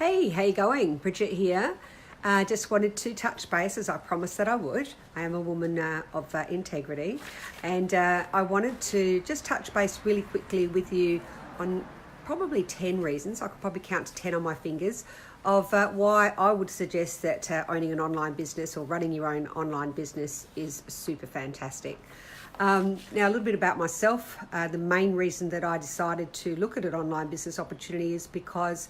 Hey, how you going? Bridget here. Just wanted to touch base as I promised that I would. I am a woman of integrity, and I wanted to just touch base really quickly with you on probably 10 reasons. I could probably count to 10 on my fingers of why I would suggest that owning an online business or running your own online business is super fantastic. Now, a little bit about myself. The main reason that I decided to look at an online business opportunity is because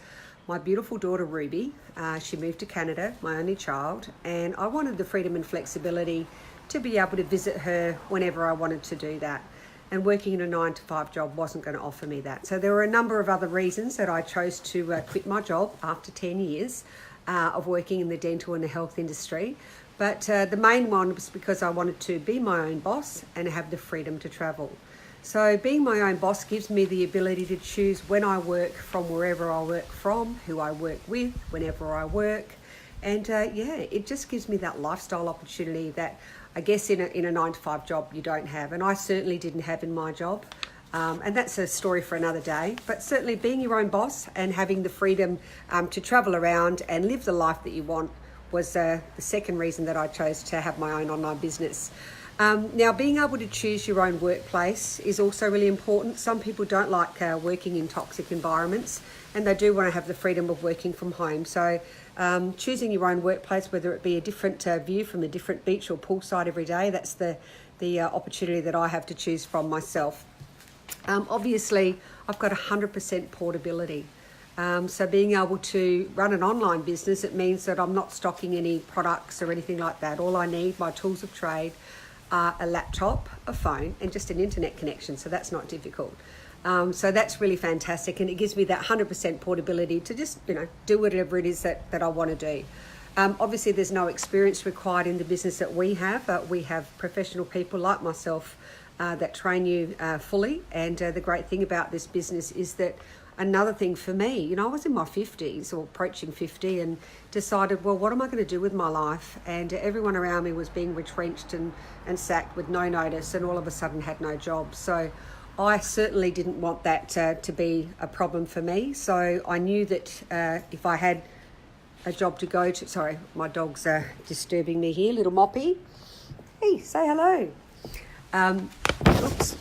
my beautiful daughter Ruby, she moved to Canada, my only child, and I wanted the freedom and flexibility to be able to visit her whenever I wanted to do that. And working in a 9-to-5 job wasn't going to offer me that. So there were a number of other reasons that I chose to quit my job after 10 years of working in the dental and the health industry. But the main one was because I wanted to be my own boss and have the freedom to travel. So being my own boss gives me the ability to choose when I work, from wherever I work from, who I work with, whenever I work. And it just gives me that lifestyle opportunity that I guess in a 9-to-5 job you don't have. And I certainly didn't have in my job. And that's a story for another day. But certainly being your own boss and having the freedom to travel around and live the life that you want was the second reason that I chose to have my own online business. Now, being able to choose your own workplace is also really important. Some people don't like working in toxic environments, and they do want to have the freedom of working from home. So choosing your own workplace, whether it be a different view from a different beach or poolside every day, that's the opportunity that I have to choose from myself. Obviously, I've got 100% portability. So being able to run an online business, it means that I'm not stocking any products or anything like that. All I need, my tools of trade, a laptop, a phone, and just an internet connection. So that's not difficult. So that's really fantastic, and it gives me that 100% portability to just, do whatever it is that I want to do. Obviously, there's no experience required in the business that we have, but we have professional people like myself that train you fully. And the great thing about this business is that another thing for me, I was in my 50s or approaching 50 and decided, well, what am I going to do with my life? And everyone around me was being retrenched and sacked with no notice, and all of a sudden had no job. So I certainly didn't want that to be a problem for me. So I knew that if I had a job to go to, sorry, my dog's disturbing me here, little Moppy. Hey, say hello. Oops.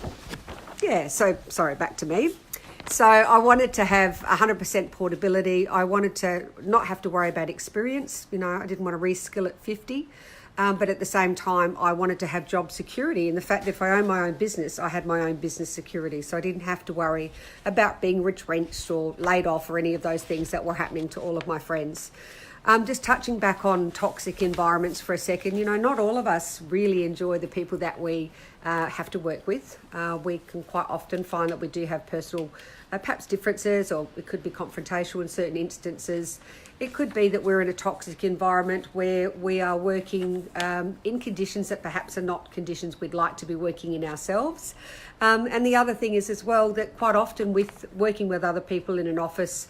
Yeah, so sorry, back to me. So I wanted to have 100% portability. I wanted to not have to worry about experience. I didn't want to reskill at 50. But at the same time, I wanted to have job security. And the fact that if I own my own business, I had my own business security. So I didn't have to worry about being retrenched or laid off or any of those things that were happening to all of my friends. Just touching back on toxic environments for a second, not all of us really enjoy the people that we have to work with. We can quite often find that we do have personal perhaps differences, or it could be confrontational in certain instances. It could be that we're in a toxic environment where we are working in conditions that perhaps are not conditions we'd like to be working in ourselves. And the other thing is as well that quite often with working with other people in an office,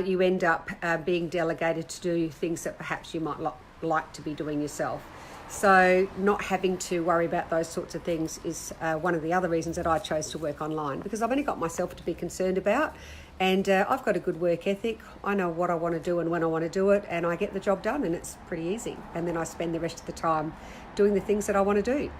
you end up being delegated to do things that perhaps you might like to be doing yourself. So not having to worry about those sorts of things is one of the other reasons that I chose to work online, because I've only got myself to be concerned about, and I've got a good work ethic. I know what I want to do and when I want to do it, and I get the job done, and it's pretty easy. And then I spend the rest of the time doing the things that I want to do.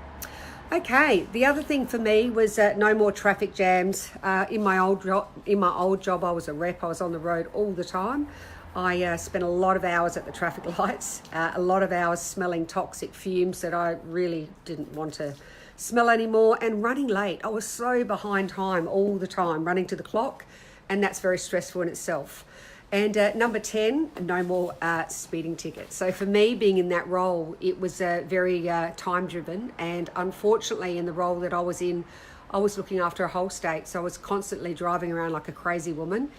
Okay, the other thing for me was no more traffic jams. In my old job, I was a rep. I was on the road all the time. I spent a lot of hours at the traffic lights, a lot of hours smelling toxic fumes that I really didn't want to smell anymore, and running late. I was so behind time all the time, running to the clock, and that's very stressful in itself. And number 10, no more speeding tickets. So for me, being in that role, it was very time-driven, and unfortunately in the role that I was in, I was looking after a whole state, so I was constantly driving around like a crazy woman,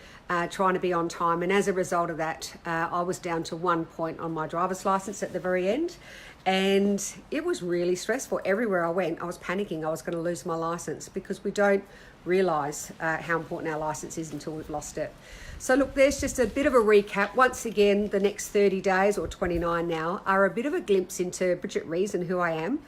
trying to be on time. And as a result of that, I was down to 1 point on my driver's license at the very end. And it was really stressful. Everywhere I went, I was panicking I was going to lose my license, because we don't realise how important our license is until we've lost it. So look, there's just a bit of a recap. Once again, the next 30 days, or 29 now, are a bit of a glimpse into Bridget Rees and who I am,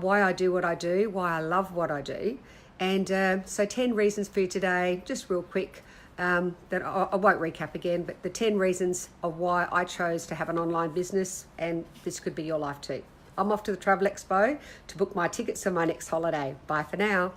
why I do what I do, why I love what I do. And so 10 reasons for you today, just real quick. that I won't recap again, but the 10 reasons of why I chose to have an online business, and this could be your life too. I'm off to the Travel Expo to book my tickets for my next holiday. Bye for now.